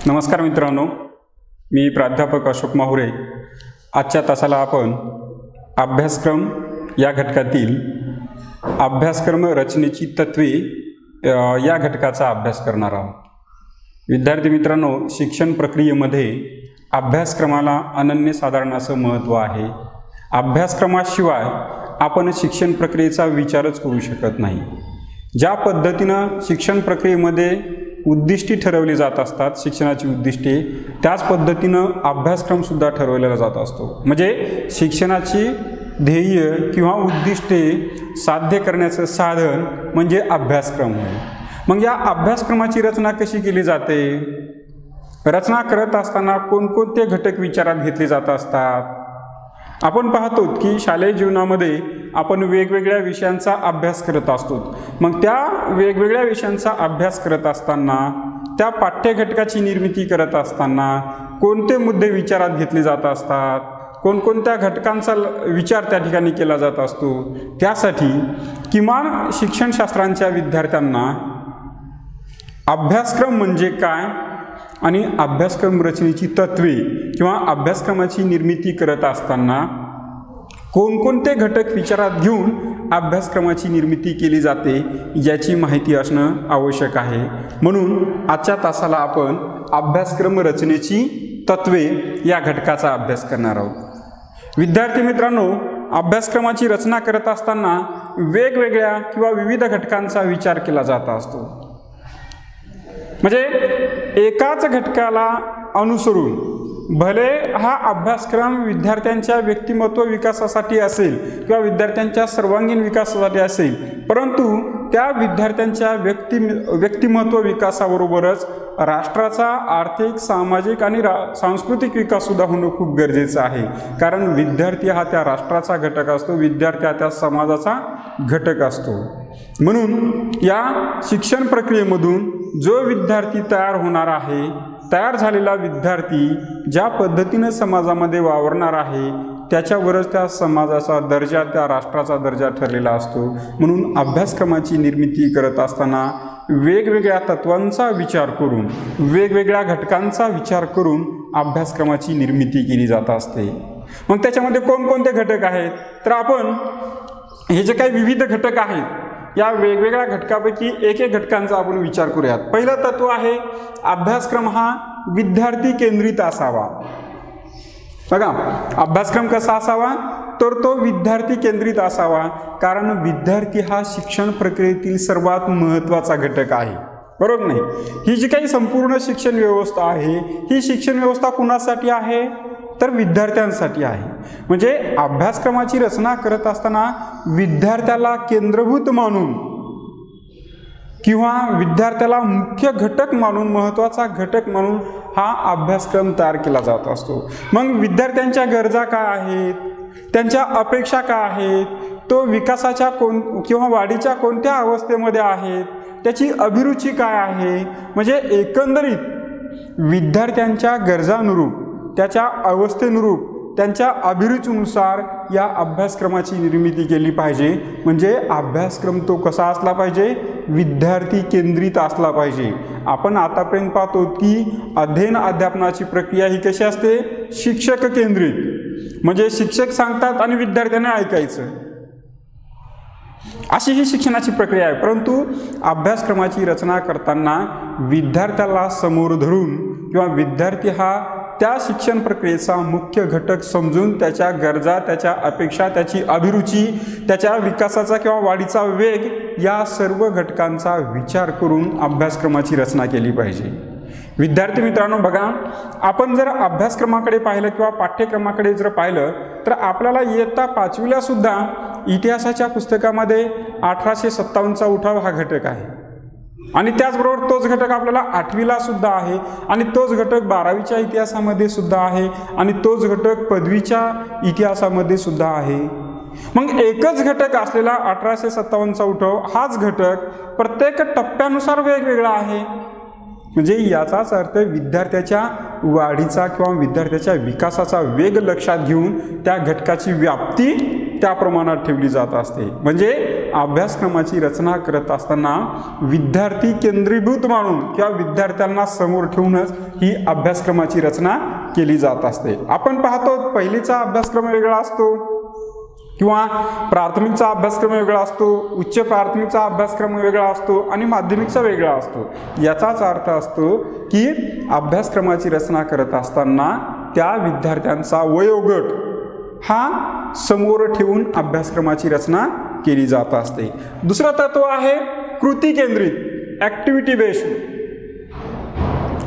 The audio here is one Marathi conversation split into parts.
नमस्कार मित्रांनो, मी प्राध्यापक अशोक माहुरे। आजच्या तासाला आपण अभ्यासक्रम या घटकातील अभ्यासक्रम रचनेची तत्वे या घटकाचा अभ्यास करणार आहोत। विद्यार्थी मित्रांनो, शिक्षण प्रक्रियेमध्ये अभ्यासक्रमाला अनन्यसाधारण असं महत्त्व आहे। अभ्यासक्रमाशिवाय आपण शिक्षण प्रक्रियेचा विचारच करू शकत नाही। ज्या पद्धतीनं शिक्षण प्रक्रियेमध्ये उद्दिष्टे ठरवली जात असतात, शिक्षणाची उद्दिष्टे, त्याच पद्धतीनं अभ्यासक्रमसुद्धा ठरवलेला जात असतो। म्हणजे शिक्षणाची ध्येय किंवा उद्दिष्टे साध्य करण्याचं साधन म्हणजे अभ्यासक्रम होय। मग या अभ्यासक्रमाची रचना कशी केली जाते? रचना करत असताना कोणकोणते घटक विचारात घेतले जात असतात? आपण पाहतो की शालेय जीवनामध्ये आपण वेगवेगळ्या विषयांचा अभ्यास करत असतो। मग त्या वेगवेगळ्या विषयांचा अभ्यास करत असताना, त्या पाठ्यघटकाची निर्मिती करत असताना कोणते मुद्दे विचारात घेतले जात असतात, कोणकोणत्या घटकांचा विचार त्या ठिकाणी केला जात असतो, त्यासाठी किमान शिक्षणशास्त्रांच्या विद्यार्थ्यांना अभ्यासक्रम म्हणजे काय आणि अभ्यासक्रम रचनेची तत्वे किंवा अभ्यासक्रमाची निर्मिती करत असताना कोणकोणते घटक विचारात घेऊन अभ्यासक्रमाची निर्मिती केली जाते याची माहिती असणं आवश्यक आहे। म्हणून आजच्या तासाला आपण अभ्यासक्रम रचनेची तत्वे या घटकाचा अभ्यास करणार आहोत। विद्यार्थी मित्रांनो, अभ्यासक्रमाची रचना करत असताना वेगवेगळ्या किंवा विविध घटकांचा विचार केला जात असतो। म्हणजे एकाच घटकाला अनुसरून भले हा अभ्यासक्रम विद्यार्थ्यांच्या व्यक्तिमत्व विकासासाठी असेल किंवा विद्यार्थ्यांच्या सर्वांगीण विकासासाठी असेल, परंतु त्या विद्यार्थ्यांच्या व्यक्तिमत्व विकासाबरोबरच राष्ट्राचा आर्थिक, सामाजिक आणि सांस्कृतिक विकाससुद्धा होणं खूप गरजेचं आहे। कारण विद्यार्थी हा त्या राष्ट्राचा घटक असतो, विद्यार्थी हा त्या समाजाचा घटक असतो। म्हणून या शिक्षण प्रक्रियेमधून जो विद्यार्थी तयार होणार आहे, तयार झालेला विद्यार्थी ज्या पद्धतीने समाजामध्ये वावरणार आहे त्याच्यावरच त्या समाजाचा दर्जा, त्या राष्ट्राचा दर्जा ठरलेला असतो। म्हणून अभ्यासक्रमाची निर्मिती करत असताना वेगवेगळ्या तत्वांचा विचार करून, वेगवेगळ्या घटकांचा विचार करून अभ्यासक्रमाची निर्मिती केली जात असते। मग त्याच्यामध्ये कोणकोणते घटक आहेत? तर आपण हे जे काही विविध घटक आहेत या वेगवेगळ्या घटकापैकी एक घटकांचा आपण विचार करूयात। पहिलं तत्व आहे, अभ्यासक्रम हा विद्यार्थी केंद्रित असावा। बघा, अभ्यासक्रम कसा असावा? तर तो विद्यार्थी केंद्रित असावा। कारण विद्यार्थी हा शिक्षण प्रक्रियेतील सर्वात महत्त्वाचा घटक आहे, बरोबर नाही? ही जी काही संपूर्ण शिक्षण व्यवस्था आहे, ही शिक्षण व्यवस्था कुणासाठी आहे? तर विद्यार्थ्यांसाठी आहे। म्हणजे अभ्यासक्रमाची रचना करत असताना विद्यार्थ्याला केंद्रभूत मानून किंवा विद्यार्थ्याला मुख्य घटक मानून, महत्त्वाचा घटक मानून हा अभ्यासक्रम तयार केला जात असतो। मग विद्यार्थ्यांच्या गरजा काय आहेत, त्यांच्या अपेक्षा काय आहेत, तो विकासाच्या किंवा वाढीच्या कोणत्या अवस्थेमध्ये आहेत, त्याची अभिरुची काय आहे, म्हणजे एकंदरीत विद्यार्थ्यांच्या गरजानुरूप, त्याच्या अवस्थेनुरूप, त्यांच्या अभिरुचीनुसार या अभ्यासक्रमाची निर्मिती केली पाहिजे। म्हणजे अभ्यासक्रम तो कसा असला पाहिजे? विद्यार्थी केंद्रित असला पाहिजे। आपण आतापर्यंत पाहतो की अध्ययन अध्यापनाची प्रक्रिया ही कशी असते? शिक्षक केंद्रित। म्हणजे शिक्षक सांगतात आणि विद्यार्थ्यांनी ऐकायचं, अशी ही शिक्षणाची प्रक्रिया आहे। परंतु अभ्यासक्रमाची रचना करताना विद्यार्थ्याला समोर धरून किंवा विद्यार्थी हा त्या शिक्षण प्रक्रियेचा मुख्य घटक समजून त्याच्या गरजा, त्याच्या अपेक्षा, त्याची अभिरुची, त्याच्या विकासाचा किंवा वाढीचा वेग, या सर्व घटकांचा विचार करून अभ्यासक्रमाची रचना केली पाहिजे। विद्यार्थी मित्रांनो, बघा, आपण जर अभ्यासक्रमाकडे पाहिलं किंवा पाठ्यक्रमाकडे जर पाहिलं तर आपल्याला इयत्ता 5वीला सुद्धा इतिहासाच्या पुस्तकामध्ये 1857चा उठाव हा घटक आहे आणि त्याचबरोबर तोच घटक आपल्याला 8वीला सुद्धा आहे आणि तोच घटक 12वीच्या इतिहासामध्ये सुद्धा आहे आणि तोच घटक पदवीच्या इतिहासामध्ये सुद्धा आहे। मग एकच घटक असलेला 1857चा उठाव हाच घटक प्रत्येक टप्प्यानुसार वेगवेगळा आहे। म्हणजे याचाच अर्थ विद्यार्थ्याच्या वाढीचा किंवा विद्यार्थ्याच्या विकासाचा वेग लक्षात घेऊन त्या घटकाची व्याप्ती त्या प्रमाणात ठेवली जात असते. म्हणजे अभ्यासक्रमाची रचना करत असताना विद्यार्थी केंद्रीभूत मानून किंवा विद्यार्थ्यांना समोर ठेवूनच ही अभ्यासक्रमाची रचना केली जात असते. आपण पाहतो पहिलीचा अभ्यासक्रम वेगळा असतो किंवा प्राथमिकचा अभ्यासक्रम वेगळा असतो, उच्च प्राथमिकचा अभ्यासक्रम वेगळा असतो आणि माध्यमिकचा वेगळा असतो. याचाच अर्थ असतो की अभ्यासक्रमाची रचना करत असताना त्या विद्यार्थ्यांचा वयोगट हा समोर ठेवून अभ्यासक्रमाची रचना केली जात असते. दुसरं तत्व आहे कृती केंद्रित, ॲक्टिव्हिटी बेस्ड.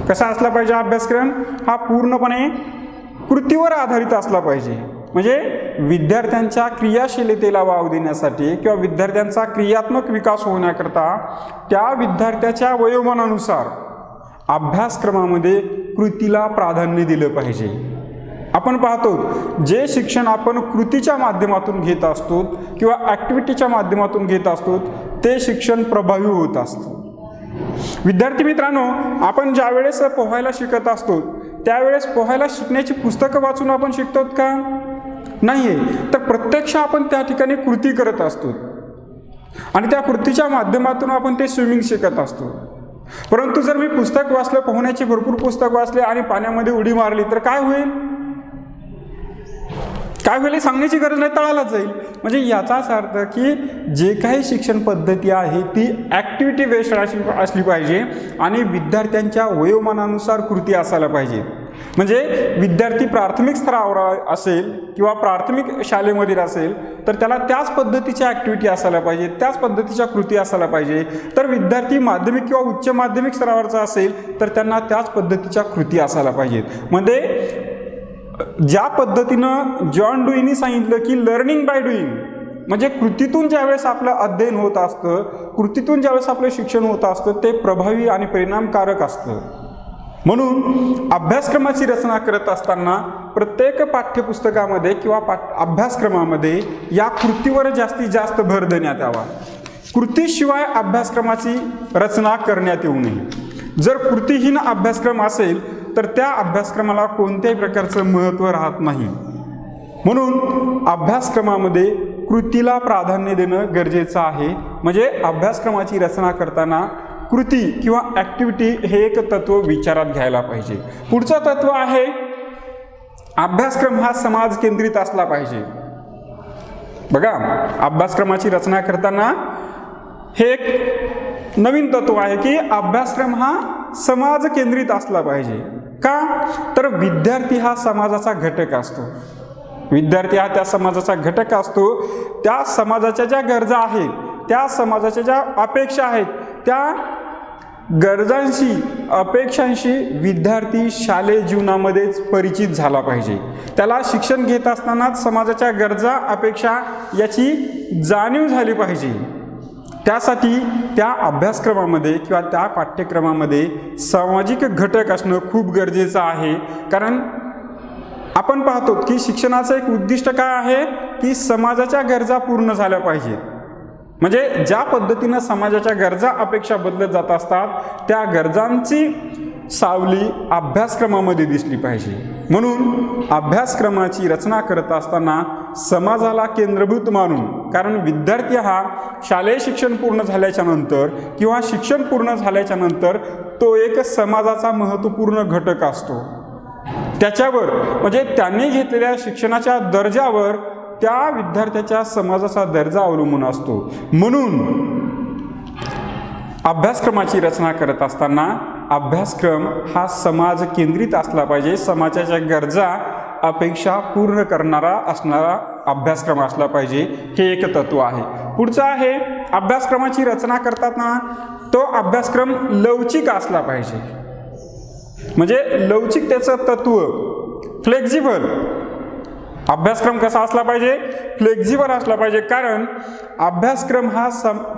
कसा असला पाहिजे अभ्यासक्रम? हा पूर्णपणे कृतीवर आधारित असला पाहिजे. म्हणजे विद्यार्थ्यांच्या क्रियाशीलतेला वाव देण्यासाठी किंवा विद्यार्थ्यांचा क्रियात्मक विकास होण्याकरता त्या विद्यार्थ्याच्या वयोमानानुसार अभ्यासक्रमामध्ये कृतीला प्राधान्य दिलं पाहिजे. आपण पाहतो जे शिक्षण आपण कृतीच्या माध्यमातून घेत असतो किंवा ॲक्टिव्हिटीच्या माध्यमातून घेत असतो ते शिक्षण प्रभावी होत असतं. विद्यार्थी मित्रांनो, आपण ज्या वेळेस पोहायला शिकत असतो त्यावेळेस पोहायला शिकण्याची पुस्तकं वाचून आपण शिकतो का? नाही. तर प्रत्यक्ष आपण त्या ठिकाणी कृती करत असतो आणि त्या कृतीच्या माध्यमातून आपण ते स्विमिंग शिकत असतो. परंतु जर मी पुस्तक वाचलं, पोहण्याची भरपूर पुस्तक वाचले आणि पाण्यामध्ये उडी मारली तर काय होईल? काय होईल सांगण्याची गरज नाही, तळालाच जाईल. म्हणजे याचाच अर्थ की जे काही शिक्षण पद्धती आहे ती ॲक्टिव्हिटी बेस्ड असली पाहिजे आणि विद्यार्थ्यांच्या वयोमानानुसार कृती असायला पाहिजे. म्हणजे विद्यार्थी प्राथमिक स्तरावर असेल किंवा प्राथमिक शाळेमध्ये असेल तर त्याला त्याच पद्धतीच्या ॲक्टिव्हिटी असायला पाहिजे, त्याच पद्धतीच्या कृती असायला पाहिजे. तर विद्यार्थी माध्यमिक किंवा उच्च माध्यमिक स्तरावरचा असेल तर त्यांना त्याच पद्धतीच्या कृती असायला पाहिजेत. म्हणजे ज्या पद्धतीनं जॉन डुईनी सांगितलं की लर्निंग बाय डुईंग, म्हणजे कृतीतून ज्यावेळेस आपलं अध्ययन होत असतं, कृतीतून ज्यावेळेस आपलं शिक्षण होत असतं ते प्रभावी आणि परिणामकारक असतं. म्हणून अभ्यासक्रमाची रचना करत असताना प्रत्येक पाठ्यपुस्तकामध्ये किंवा अभ्यासक्रमामध्ये या कृतीवर जास्तीत जास्त भर देण्यात यावा. कृतीशिवाय अभ्यासक्रमाची रचना करण्यात येऊ नये. जर कृतीहीन अभ्यासक्रम असेल तर त्या अभ्यासक्रमाला कोणत्याही प्रकारचं महत्त्व राहत नाही. म्हणून अभ्यासक्रमामध्ये कृतीला प्राधान्य देणं गरजेचं आहे. म्हणजे अभ्यासक्रमाची रचना करताना कृती किंवा ॲक्टिव्हिटी हे एक तत्व विचारात घ्यायला पाहिजे. पुढचं तत्व आहे अभ्यासक्रम हा समाज केंद्रित असला पाहिजे. बघा, अभ्यासक्रमाची रचना करताना हे एक नवीन तत्व आहे की अभ्यासक्रम हा समाज केंद्रित असला पाहिजे. का? तर विद्यार्थी हा समाजाचा घटक असतो. विद्यार्थी हा त्या समाजाचा घटक असतो. त्या समाजाच्या ज्या गरजा आहेत, त्या समाजाच्या ज्या अपेक्षा आहेत, त्या गरजांशी अपेक्षांशी विद्यार्थी शालेय जीवनामध्येच परिचित झाला पाहिजे. त्याला शिक्षण घेत असतानाच समाजाच्या गरजा अपेक्षा याची जाणीव झाली पाहिजे. त्यासाठी त्या अभ्यासक्रमामध्ये किंवा त्या पाठ्यक्रमामध्ये सामाजिक घटक असणं खूप गरजेचं आहे. कारण आपण पाहतो की शिक्षणाचं एक उद्दिष्ट काय आहे की समाजाच्या गरजा पूर्ण झाल्या पाहिजेत. म्हणजे ज्या पद्धतीनं समाजाच्या गरजा अपेक्षा बदलत जात असतात त्या गरजांची सावली अभ्यासक्रमामध्ये दिसली पाहिजे. म्हणून अभ्यासक्रमाची रचना करत असताना समाजाला केंद्रभूत मानून, कारण विद्यार्थी हा शालेय शिक्षण पूर्ण झाल्याच्या नंतर किंवा शिक्षण पूर्ण झाल्याच्या नंतर तो एक समाजाचा महत्त्वपूर्ण घटक असतो. त्याच्यावर म्हणजे त्यांनी घेतलेल्या शिक्षणाच्या दर्जावर त्या विद्यार्थ्याच्या समाजाचा दर्जा अवलंबून असतो. म्हणून अभ्यासक्रमाची रचना करत असताना अभ्यासक्रम हा समाज केंद्रित असला पाहिजे. समाजाच्या गरजा अपेक्षा पूर्ण करणारा असणारा अभ्यासक्रम असला पाहिजे. हे एक तत्व आहे. पुढचं आहे अभ्यासक्रमाची रचना करताना तो अभ्यासक्रम लवचिक असला पाहिजे. म्हणजे लवचिकतेचं तत्व, फ्लेक्झिबल. अभ्यासक्रम कसा असला पाहिजे? फ्लेक्झिबल असला पाहिजे. कारण अभ्यासक्रम हा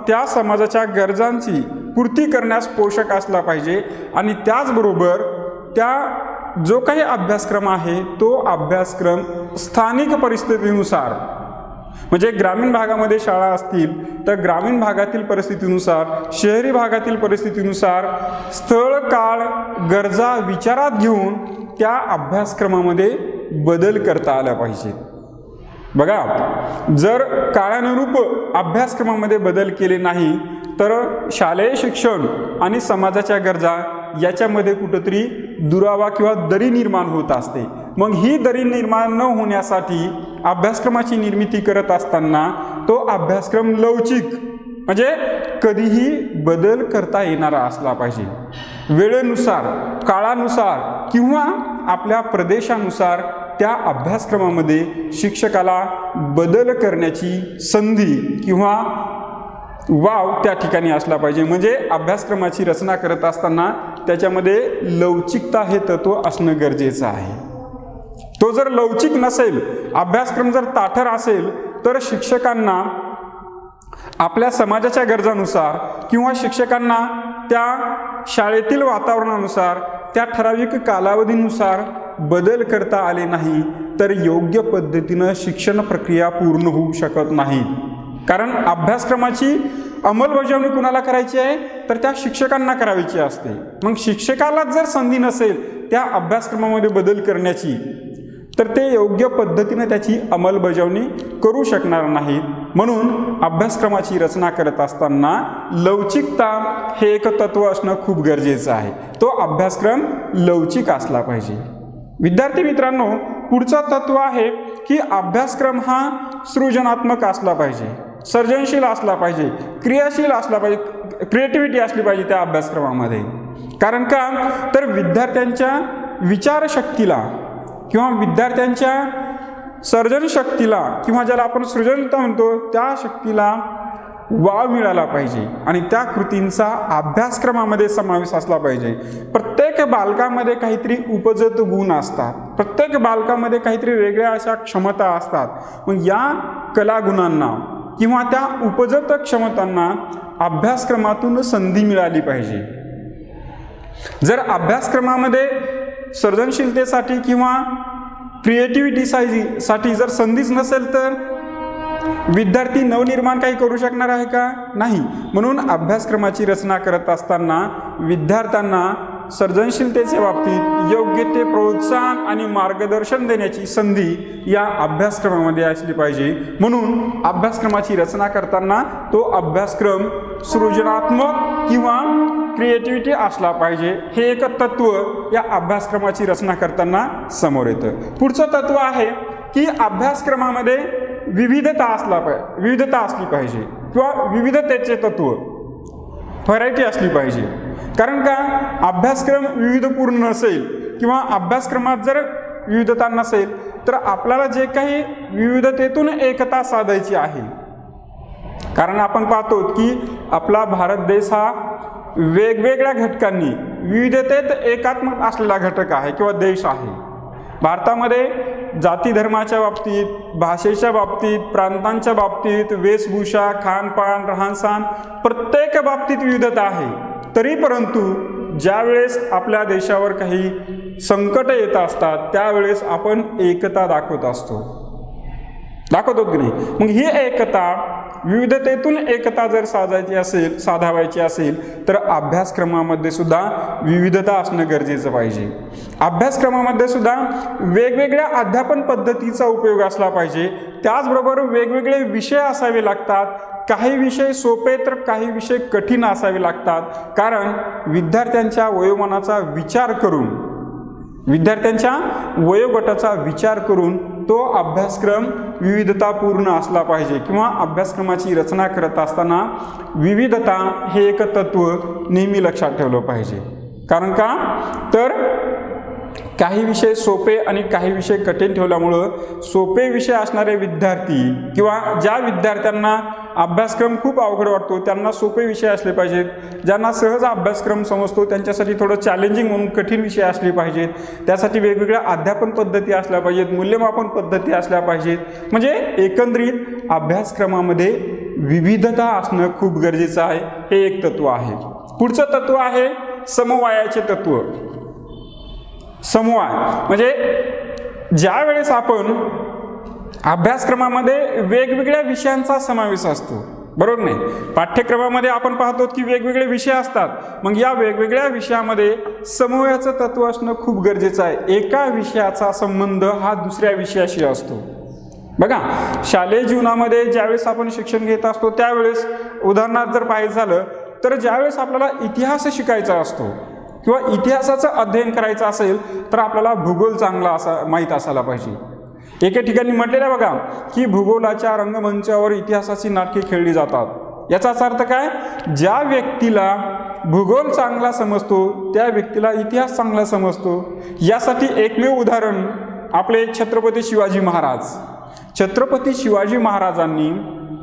त्या समाजाच्या गरजांची पूर्ती करण्यास पोषक असला पाहिजे आणि त्याचबरोबर त्या जो काही अभ्यासक्रम आहे तो अभ्यासक्रम स्थानिक परिस्थितीनुसार, म्हणजे ग्रामीण भागामध्ये शाळा असतील तर ग्रामीण भागातील परिस्थितीनुसार, शहरी भागातील परिस्थितीनुसार स्थळ, काळ, गरजा विचारात घेऊन त्या अभ्यासक्रमामध्ये बदल करता आला पाहिजे. बघा, जर काळानुरूप अभ्यासक्रमामध्ये बदल केले नाही तर शालेय शिक्षण आणि समाजाच्या गरजा याच्यामध्ये कुठंतरी दुरावा किंवा दरी निर्माण होत असते. मग ही दरी निर्माण न होण्यासाठी अभ्यासक्रमाची निर्मिती करत असताना तो अभ्यासक्रम लवचिक म्हणजे कधीही बदल करता येणारा असला पाहिजे. वेळेनुसार, काळानुसार किंवा आपल्या प्रदेशानुसार त्या अभ्यासक्रमामध्ये शिक्षकाला बदल करण्याची संधी किंवा वाव त्या ठिकाणी असला पाहिजे. म्हणजे अभ्यासक्रमाची रचना करत असताना त्याच्यामध्ये लवचिकता हे तत्व असणं गरजेचं आहे. तो जर लवचिक नसेल, अभ्यासक्रम जर ताठर असेल तर शिक्षकांना आपल्या समाजाच्या गरजानुसार किंवा शिक्षकांना त्या शाळेतील वातावरणानुसार, त्या ठराविक कालावधीनुसार बदल करता आले नाही तर योग्य पद्धतीनं शिक्षण प्रक्रिया पूर्ण होऊ शकत नाही. कारण अभ्यासक्रमाची अंमलबजावणी कुणाला करायची आहे तर त्या शिक्षकांना करायची असते. मग शिक्षकाला जर संधी नसेल त्या अभ्यासक्रमामध्ये बदल करण्याची तर ते योग्य पद्धतीने त्याची अंमलबजावणी करू शकणार नाहीत. म्हणून अभ्यासक्रमाची रचना करत असताना लवचिकता हे एक तत्व असणं खूप गरजेचं आहे. तो अभ्यासक्रम लवचिक असला पाहिजे. विद्यार्थी मित्रांनो, पुढचा तत्व आहे की अभ्यासक्रम हा सृजनात्मक असला पाहिजे, सर्जनशील असला पाहिजे, क्रियाशील असला पाहिजे, क्रिएटिव्हिटी असली पाहिजे त्या अभ्यासक्रमामध्ये. कारण का तर विद्यार्थ्यांच्या विचारशक्तीला किंवा विद्यार्थ्यांच्या सर्जन शक्तीला किंवा ज्याला आपण सृजनता म्हणतो त्या शक्तीला वाव मिळाला पाहिजे आणि त्या कृतींचा अभ्यासक्रमामध्ये समावेश असला पाहिजे. प्रत्येक बालकामध्ये काहीतरी उपजत गुण असतात, प्रत्येक बालकामध्ये काहीतरी वेगळ्या अशा क्षमता असतात. मग या कलागुणांना किंवा त्या उपजत क्षमतांना अभ्यासक्रमातून संधी मिळाली पाहिजे. जर अभ्यासक्रमामध्ये सर्जनशीलतेसाठी किंवा क्रिएटिव्हिटीसाठी जर संधीच नसेल तर विद्यार्थी नवनिर्माण काही करू शकणार आहे का? नाही. म्हणून अभ्यासक्रमाची रचना करत असताना विद्यार्थ्यांना सर्जनशीलतेच्या बाबतीत योग्य ते प्रोत्साहन आणि मार्गदर्शन देण्याची संधी या अभ्यासक्रमामध्ये असली पाहिजे. म्हणून अभ्यासक्रमाची रचना करताना तो अभ्यासक्रम सृजनात्मक किंवा क्रिएटिव्हिटी असला पाहिजे. हे एक तत्व या अभ्यासक्रमाची रचना करताना समोर येतं. पुढचं तत्व आहे की अभ्यासक्रमामध्ये विविधता असली पाहिजे किंवा विविधतेचे तत्व, व्हरायटी असली पाहिजे. कारण का अभ्यासक्रम विविधपूर्ण नसेल किंवा अभ्यासक्रमात जर विविधता नसेल तर आपल्याला जे काही विविधतेतून एकता साधायची आहे. कारण आपण पाहतो की आपला भारत देश हा वेगवेगळ्या घटकांनी विविधतेत एकात्मक असलेला घटक आहे किंवा देश आहे. भारतामध्ये जाती धर्माच्या बाबतीत, भाषेच्या बाबतीत, प्रांतांच्या बाबतीत, वेशभूषा, खानपान, राहणसहान प्रत्येक बाबतीत विविधता आहे. तरी परंतु ज्यावेळेस आपल्या देशावर काही संकट येत असतात त्यावेळेस आपण एकता दाखवतो की नाही. मग ही एकता, विविधतेतून एकता जर साधावायची असेल तर अभ्यासक्रमामध्ये सुद्धा विविधता असणं गरजेचं पाहिजे. अभ्यासक्रमामध्ये सुद्धा वेगवेगळ्या अध्यापन पद्धतीचा उपयोग असला पाहिजे. त्याचबरोबर वेगवेगळे विषय असावे लागतात. काही विषय सोपे तर काही विषय कठीण असावे लागतात. कारण विद्यार्थ्यांच्या वयोमानाचा विचार करून, विद्यार्थ्यांच्या वयोगटाचा विचार करून तो अभ्यासक्रम विविधतापूर्ण असला पाहिजे किंवा अभ्यासक्रमाची रचना करत असताना विविधता हे एक तत्व नेहमी लक्षात ठेवलं पाहिजे. कारण का तर काही विषय सोपे आणि काही विषय कठीण ठेवल्यामुळं सोपे विषय असणारे विद्यार्थी किंवा ज्या विद्यार्थ्यांना अभ्यासक्रम खूप अवघड वाटतो त्यांना सोपे विषय असले पाहिजेत. ज्यांना सहज अभ्यासक्रम समजतो त्यांच्यासाठी थोडं चॅलेंजिंग म्हणून कठीण विषय असले पाहिजेत. त्यासाठी वेगवेगळ्या अध्यापन पद्धती असल्या पाहिजेत, मूल्यमापन पद्धती असल्या पाहिजेत. म्हणजे एकंदरीत अभ्यासक्रमामध्ये विविधता असणं खूप गरजेचं आहे. हे एक तत्व आहे. पुढचं तत्व आहे समवायाचे तत्व. समवाय म्हणजे ज्या वेळेस आपण अभ्यासक्रमामध्ये वेगवेगळ्या विषयांचा समावेश असतो, बरोबर नाही. पाठ्यक्रमामध्ये आपण पाहतो की वेगवेगळे विषय असतात. मग या वेगवेगळ्या विषयामध्ये समवायाचं तत्व असणं खूप गरजेचं आहे. एका विषयाचा संबंध हा दुसऱ्या विषयाशी असतो. बघा, शालेय जीवनामध्ये ज्यावेळेस आपण शिक्षण घेत असतो त्यावेळेस उदाहरणार्थ जर पाहायचं झालं तर ज्यावेळेस आपल्याला इतिहास शिकायचा असतो किंवा इतिहासाचं अध्ययन करायचं असेल तर आपल्याला भूगोल चांगला माहीत असायला पाहिजे. एके ठिकाणी म्हटलेलं आहे बघा की भूगोलाच्या रंगमंचावर इतिहासाची नाटके खेळली जातात. याचाच अर्थ काय, ज्या व्यक्तीला भूगोल चांगला समजतो त्या व्यक्तीला इतिहास चांगला समजतो. यासाठी एकमेव उदाहरण आपले छत्रपती शिवाजी महाराज. छत्रपती शिवाजी महाराजांनी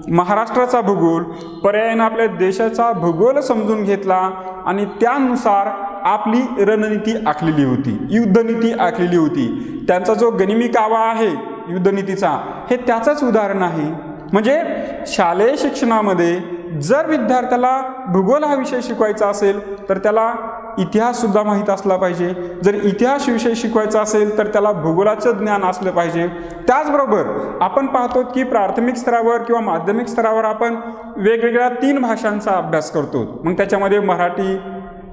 महाराष्ट्राचा भूगोल पर्यायाने आपल्या देशाचा भूगोल समजून घेतला आणि त्यानुसार आपली रणनीती आखलेली होती, युद्धनीती आखलेली होती. त्यांचा जो गनिमी कावा आहे युद्धनीतीचा, हे त्याचंच उदाहरण आहे. म्हणजे शालेय शिक्षणामध्ये जर विद्यार्थ्याला भूगोल हा विषय शिकवायचा असेल तर त्याला इतिहाससुद्धा माहीत असला पाहिजे. जर इतिहास विषय शिकवायचा असेल तर त्याला भूगोलाचं ज्ञान असलं पाहिजे. त्याचबरोबर आपण पाहतो की प्राथमिक स्तरावर किंवा माध्यमिक स्तरावर आपण वेगवेगळ्या 3 भाषांचा अभ्यास करतो. मग त्याच्यामध्ये मराठी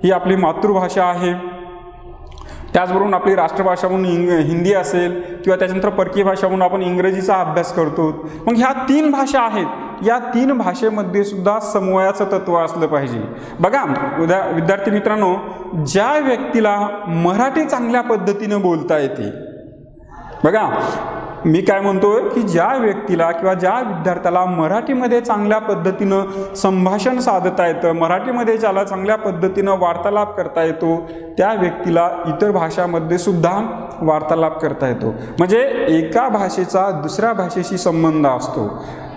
ही आपली मातृभाषा आहे, त्याचबरोबर आपली राष्ट्रभाषा म्हणून हिंदी असेल किंवा त्याच्यानंतर परकीय भाषा म्हणून आपण इंग्रजीचा अभ्यास करतो. मग ह्या 3 भाषा आहेत, या 3 भाषेमध्ये सुद्धा समन्वयाचं तत्व असलं पाहिजे. बघा विद्यार्थी मित्रांनो, ज्या व्यक्तीला मराठी चांगल्या पद्धतीनं बोलता येते, बघा मी काय म्हणतोय की ज्या व्यक्तीला किंवा ज्या विद्यार्थ्याला मराठीमध्ये चांगल्या पद्धतीनं संभाषण साधता येतं, मराठीमध्ये ज्याला चांगल्या पद्धतीनं वार्तालाप करता येतो, त्या व्यक्तीला इतर भाषामध्ये सुद्धा वार्तालाप करता येतो. म्हणजे एका भाषेचा दुसऱ्या भाषेशी संबंध असतो.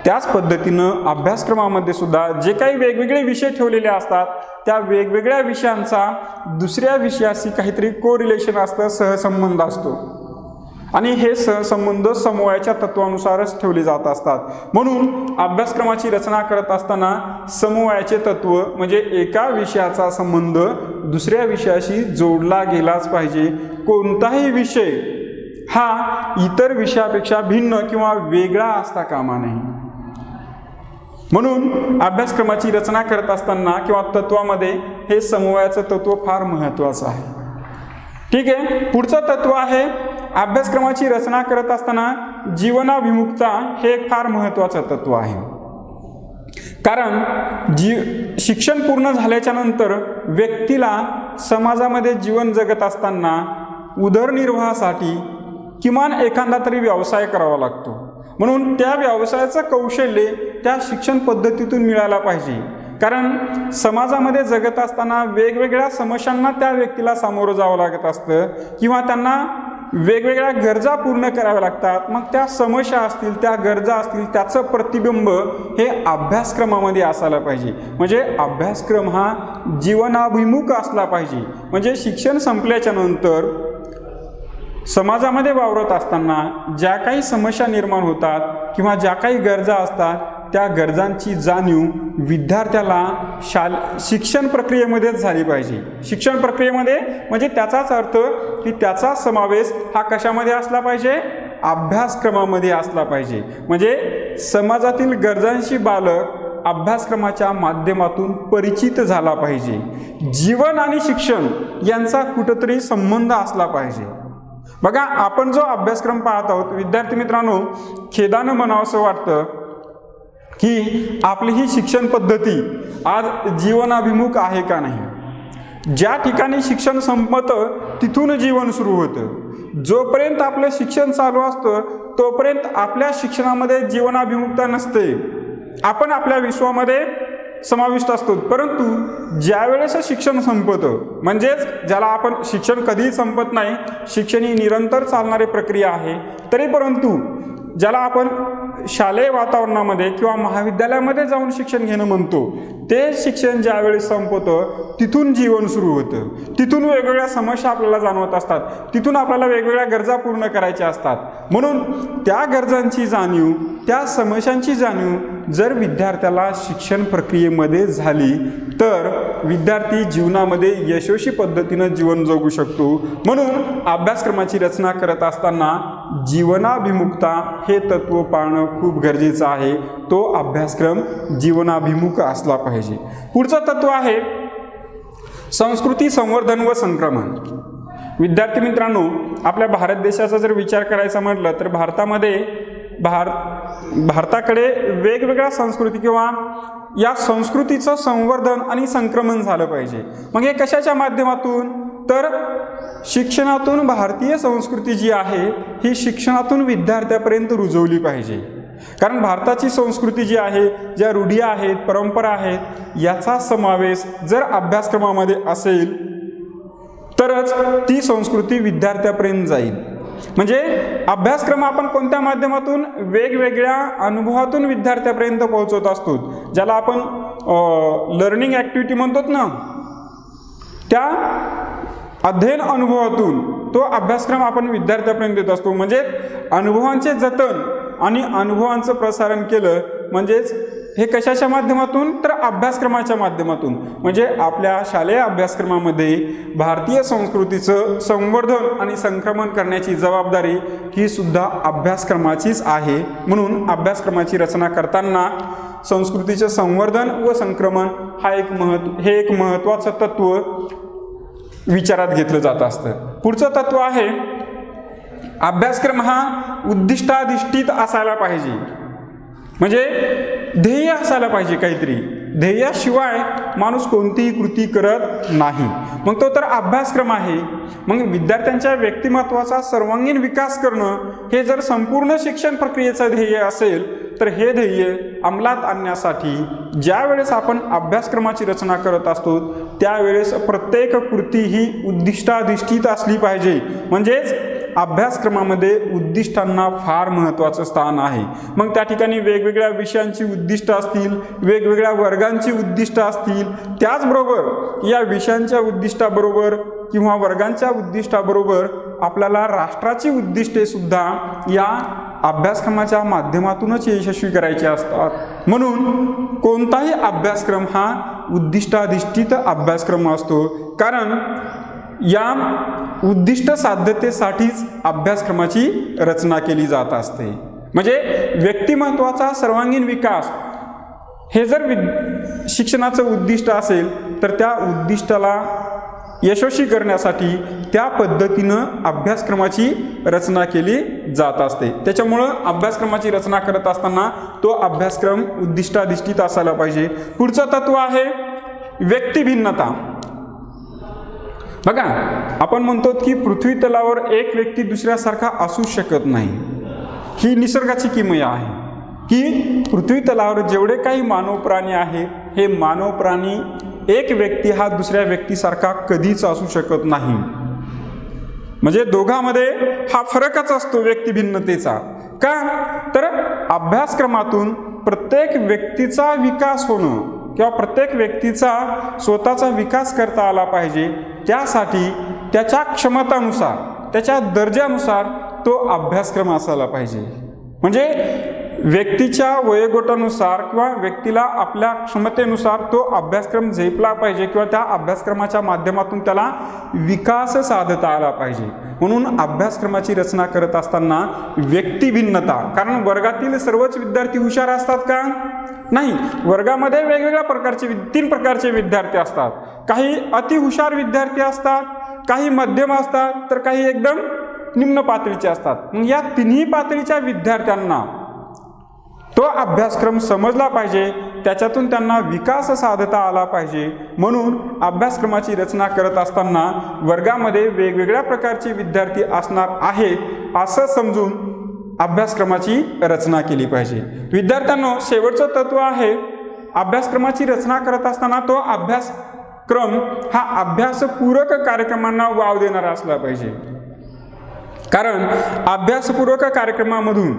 त्याच पद्धतीनं अभ्यासक्रमामध्ये सुद्धा जे काही वेगवेगळे विषय ठेवलेले असतात त्या वेगवेगळ्या विषयांचा दुसऱ्या विषयाशी काहीतरी कोरिलेशन असतं, सहसंबंध असतो. आणि हे सहसंबंध समन्वयाच्या तत्वानुसारच ठेवले जात असतात. म्हणून अभ्यासक्रमाची रचना करत असताना समन्वयाचे तत्व म्हणजे एका विषयाचा संबंध दुसऱ्या विषयाशी जोडला गेलाच पाहिजे. कोणताही विषय हा इतर विषयापेक्षा भिन्न किंवा वेगळा असता कामा नये. म्हणून अभ्यासक्रमाची रचना करत असताना किंवा तत्वामध्ये हे समन्वयाचं तत्व फार महत्त्वाचं आहे. ठीक आहे, पुढचं तत्व आहे अभ्यासक्रमाची रचना करत असताना जीवनाभिमुखता. हे एक फार महत्त्वाचं तत्व आहे. कारण शिक्षण पूर्ण झाल्याच्या नंतर व्यक्तीला समाजामध्ये जीवन जगत असताना उदरनिर्वाहासाठी किमान एखादा तरी व्यवसाय करावा लागतो. म्हणून त्या व्यवसायाचं कौशल्य त्या शिक्षण पद्धतीतून मिळायला पाहिजे. कारण समाजामध्ये जगत असताना वेगवेगळ्या समस्यांना त्या व्यक्तीला सामोरं जावं लागत असतं किंवा त्यांना वेगवेगळ्या गरजा पूर्ण कराव्या लागतात. मग त्या समस्या असतील, त्या गरजा असतील, त्याचं प्रतिबिंब हे अभ्यासक्रमामध्ये असायला पाहिजे. म्हणजे अभ्यासक्रम हा जीवनाभिमुख असला पाहिजे. म्हणजे शिक्षण संपल्याच्या नंतर समाजामध्ये वावरत असताना ज्या काही समस्या निर्माण होतात किंवा ज्या काही गरजा असतात त्या गरजांची जाणीव विद्यार्थ्याला शिक्षण प्रक्रियेमध्येच झाली पाहिजे. शिक्षण प्रक्रियेमध्ये म्हणजे त्याचाच अर्थ की त्याचा समावेश हा कशामध्ये असला पाहिजे, अभ्यासक्रमामध्ये असला पाहिजे. म्हणजे समाजातील गरजांशी बालक अभ्यासक्रमाच्या माध्यमातून परिचित झाला पाहिजे. जीवन आणि शिक्षण यांचा कुठंतरी संबंध असला पाहिजे. बघा आपण जो अभ्यासक्रम पाहत आहोत विद्यार्थी मित्रांनो, खेदानं म्हणावंसं वाटतं की आपली ही शिक्षण पद्धती आज जीवनाभिमुख आहे का नाही. ज्या ठिकाणी शिक्षण संपतं तिथून जीवन सुरू होतं. जोपर्यंत आपलं शिक्षण चालू असतं तोपर्यंत आपल्या शिक्षणामध्ये जीवनाभिमुखता नसते. आपण आपल्या विश्वामध्ये समाविष्ट असतो. परंतु ज्यावेळेस शिक्षण संपतं, म्हणजेच ज्याला आपण शिक्षण कधीही संपत नाही, शिक्षण ही निरंतर चालणारी प्रक्रिया आहे, तरी परंतु ज्याला आपण शालेय वातावरणामध्ये किंवा महाविद्यालयामध्ये जाऊन शिक्षण घेणं म्हणतो, ते शिक्षण ज्यावेळी संपतं तिथून जीवन सुरू होतं. तिथून वेगवेगळ्या समस्या आपल्याला जाणवत असतात, तिथून आपल्याला वेगवेगळ्या गरजा पूर्ण करायच्या असतात. म्हणून त्या गरजांची जाणीव, त्या समस्यांची जाणीव जर विद्यार्थ्याला शिक्षण प्रक्रियेमध्ये झाली तर विद्यार्थी जीवनामध्ये यशस्वी पद्धतीनं जीवन जगू शकतो. म्हणून अभ्यासक्रमाची रचना करत असताना जीवनाभिमुखता हे तत्व पाळणं खूप गरजेचं आहे. तो अभ्यासक्रम जीवनाभिमुख असला पाहिजे. पुढचं तत्व आहे संस्कृती संवर्धन व संक्रमण. विद्यार्थी मित्रांनो, आपल्या भारत देशाचा जर विचार करायचा म्हटलं तर भारतामध्ये भारताकडे वेगवेगळ्या संस्कृती किंवा या संस्कृतीचं संवर्धन आणि संक्रमण झालं पाहिजे. मग हे कशाच्या माध्यमातून? तर शिक्षणातून भारतीय संस्कृती जी आहे ही शिक्षणातून विद्यार्थ्यापर्यंत रुजवली पाहिजे. कारण भारताची संस्कृती जी आहे, ज्या रूढी आहेत, परंपरा आहेत, याचा समावेश जर अभ्यासक्रमामध्ये असेल तरच ती संस्कृती विद्यार्थ्यापर्यंत जाईल. म्हणजे अभ्यासक्रम आपण कोणत्या माध्यमातून? वेगवेगळ्या अनुभवातून विद्यार्थ्यापर्यंत पोहोचवत असतो, ज्याला आपण लर्निंग ॲक्टिव्हिटी म्हणतो ना, त्या अध्ययन अनुभवातून तो अभ्यासक्रम आपण विद्यार्थ्यापर्यंत देत असतो. म्हणजे अनुभवांचे जतन आणि अनुभवांचं प्रसारण केलं म्हणजेच हे कशाच्या माध्यमातून? तर अभ्यासक्रमाच्या माध्यमातून. म्हणजे आपल्या शालेय अभ्यासक्रमामध्ये भारतीय संस्कृतीचं संवर्धन आणि संक्रमण करण्याची जबाबदारी ही सुद्धा अभ्यासक्रमाचीच आहे. म्हणून अभ्यासक्रमाची रचना करताना संस्कृतीचे संवर्धन व संक्रमण हे एक महत्त्वाचं तत्व विचारात घेतलं जात असतं. पुढचं तत्व आहे, अभ्यासक्रम हा उद्दिष्टाधिष्ठित असायला पाहिजे. म्हणजे ध्येय असायला पाहिजे काहीतरी. ध्येयाशिवाय माणूस कोणतीही कृती करत नाही. मग तो तर अभ्यासक्रम आहे. मग विद्यार्थ्यांच्या व्यक्तिमत्वाचा सर्वांगीण विकास करणं हे जर संपूर्ण शिक्षण प्रक्रियेचं ध्येय असेल तर हे ध्येय अंमलात आणण्यासाठी ज्या वेळेस आपण अभ्यासक्रमाची रचना करत असतो त्यावेळेस प्रत्येक कृती ही उद्दिष्टाधिष्ठित असली पाहिजे. म्हणजेच अभ्यासक्रमामध्ये उद्दिष्टांना फार महत्त्वाचं स्थान आहे. मग त्या ठिकाणी वेगवेगळ्या विषयांची उद्दिष्ट असतील, वेगवेगळ्या वर्गांची उद्दिष्ट असतील. त्याचबरोबर या विषयांच्या उद्दिष्टाबरोबर किंवा वर्गांच्या उद्दिष्टाबरोबर आपल्याला राष्ट्राची उद्दिष्टे सुद्धा या अभ्यासक्रमाच्या माध्यमातूनच यशस्वी करायचे असतात. म्हणून कोणताही अभ्यासक्रम हा उद्दिष्टाधिष्ठित अभ्यासक्रम असतो. कारण या उद्दिष्ट साध्यतेसाठीच अभ्यासक्रमाची रचना केली जात असते. म्हणजे व्यक्तिमत्वाचा सर्वांगीण विकास हे जर शिक्षणाचं उद्दिष्ट असेल तर त्या उद्दिष्टाला यशस्वी करण्यासाठी त्या पद्धतीनं अभ्यासक्रमाची रचना केली जात असते. त्याच्यामुळं अभ्यासक्रमाची रचना करत असताना तो अभ्यासक्रम उद्दिष्टाधिष्ठित असायला पाहिजे. पुढचं तत्व आहे व्यक्तिभिन्नता. बघा, आपण म्हणतो की पृथ्वी तलावर एक व्यक्ती दुसऱ्यासारखा असू शकत नाही. ही निसर्गाची किमया आहे की पृथ्वी तलावर जेवढे काही मानव प्राणी आहेत हे मानव प्राणी एक व्यक्ती हा दुसऱ्या व्यक्तीसारखा कधीच असू शकत नाही. म्हणजे दोघांमध्ये हा फरकच असतो व्यक्तिभिन्नतेचा. का? तर अभ्यासक्रमातून प्रत्येक व्यक्तीचा विकास होणं किंवा प्रत्येक व्यक्तीचा स्वतःचा विकास करता आला पाहिजे. त्यासाठी त्याच्या क्षमतानुसार, त्याच्या दर्जानुसार तो अभ्यासक्रम असायला पाहिजे. म्हणजे व्यक्तीच्या वयोगटानुसार किंवा व्यक्तीला आपल्या क्षमतेनुसार तो अभ्यासक्रम झेपला पाहिजे किंवा त्या अभ्यासक्रमाच्या माध्यमातून त्याला विकास साधता आला पाहिजे. म्हणून अभ्यासक्रमाची रचना करत असताना व्यक्तिभिन्नता, कारण वर्गातील सर्वच विद्यार्थी हुशार असतात का? नाही. वर्गामध्ये वेगवेगळ्या प्रकारचे 3 प्रकारचे विद्यार्थी असतात. काही अतिहुशार विद्यार्थी असतात, काही मध्यम असतात, तर काही एकदम निम्न पातळीचे असतात. मग या तिन्ही पातळीच्या विद्यार्थ्यांना तो अभ्यासक्रम समजला पाहिजे, त्याच्यातून त्यांना विकास साधता आला पाहिजे. म्हणून अभ्यासक्रमाची रचना करत असताना वर्गामध्ये वेगवेगळ्या प्रकारचे विद्यार्थी असणार आहेत असं समजून अभ्यासक्रमाची रचना केली पाहिजे. विद्यार्थ्यांनो, शेवटचं तत्व आहे अभ्यासक्रमाची रचना करत असताना तो अभ्यासक्रम हा अभ्यासपूरक कार्यक्रमांना वाव देणारा असला पाहिजे. कारण अभ्यासपूरक कार्यक्रमामधून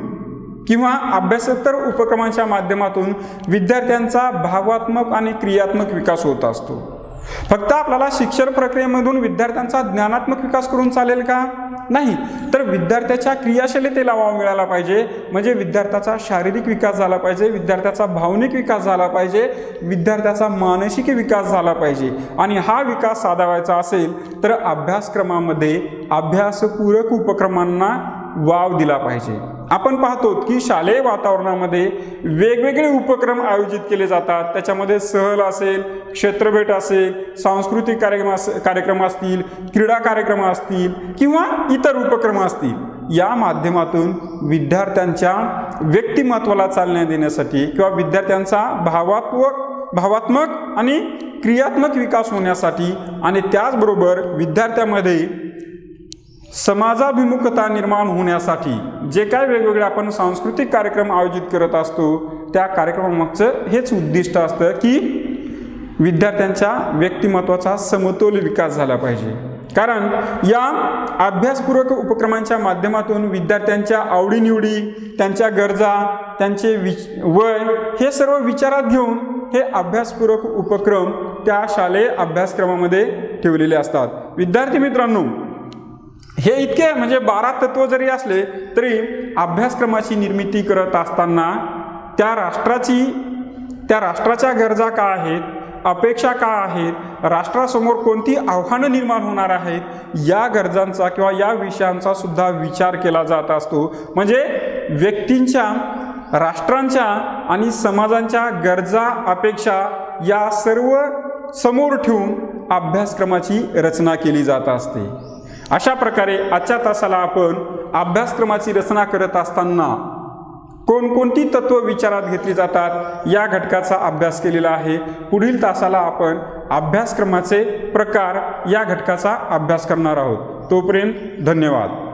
किंवा अभ्यासेतर उपक्रमांच्या माध्यमातून विद्यार्थ्यांचा भावात्मक आणि क्रियात्मक विकास होत असतो. फक्त आपल्याला शिक्षण प्रक्रियेमधून विद्यार्थ्यांचा ज्ञानात्मक विकास करून चालेल का? नाही. तर विद्यार्थ्याच्या क्रियाशीलतेला वाव मिळाला पाहिजे. म्हणजे विद्यार्थ्याचा शारीरिक विकास झाला पाहिजे, विद्यार्थ्याचा भावनिक विकास झाला पाहिजे, विद्यार्थ्याचा मानसिक विकास झाला पाहिजे. आणि हा विकास साधावायचा असेल तर अभ्यासक्रमामध्ये अभ्यासपूरक उपक्रमांना वाव दिला पाहिजे. आपण पाहतो की शालेय वातावरणामध्ये वेगवेगळे उपक्रम आयोजित केले जातात. त्याच्यामध्ये सहल असेल, क्षेत्रभेट असेल, सांस्कृतिक कार्यक्रम असतील, क्रीडा कार्यक्रम असतील किंवा इतर उपक्रम असतील. या माध्यमातून विद्यार्थ्यांच्या व्यक्तिमत्वाला चालना देण्यासाठी किंवा विद्यार्थ्यांचा भावात्मक आणि क्रियात्मक विकास होण्यासाठी आणि त्याचबरोबर विद्यार्थ्यामध्ये समाजाभिमुखता निर्माण होण्यासाठी जे काय वेगवेगळे आपण सांस्कृतिक कार्यक्रम आयोजित करत असतो त्या कार्यक्रमामागचं हेच उद्दिष्ट असतं की विद्यार्थ्यांच्या व्यक्तिमत्वाचा समतोल विकास झाला पाहिजे. कारण या अभ्यासपूरक उपक्रमांच्या माध्यमातून विद्यार्थ्यांच्या आवडीनिवडी, त्यांच्या गरजा, त्यांचे वय हे सर्व विचारात घेऊन हे अभ्यासपूरक उपक्रम त्या शालेय अभ्यासक्रमामध्ये ठेवलेले असतात. विद्यार्थी मित्रांनो, हे इतके म्हणजे 12 तत्व जरी असले तरी अभ्यासक्रमाची निर्मिती करत असताना त्या राष्ट्राच्या गरजा काय आहेत, अपेक्षा काय आहेत, राष्ट्रासमोर कोणती आव्हानं निर्माण होणार आहेत, या गरजांचा किंवा या विषयांचा सुद्धा विचार केला जात असतो. म्हणजे व्यक्तींच्या, राष्ट्रांच्या आणि समाजांच्या गरजा, अपेक्षा या सर्व समोर ठेवून अभ्यासक्रमाची रचना केली जात असते. अशा प्रकारे आजच्या तासाला आपण अभ्यासक्रमाची रचना करत असताना कोणकोणती तत्व विचारात घेतली जातात या घटकाचा अभ्यास केलेला आहे. पुढील तासाला आपण अभ्यासक्रमाचे प्रकार या घटकाचा अभ्यास करणार आहोत. तोपर्यंत धन्यवाद.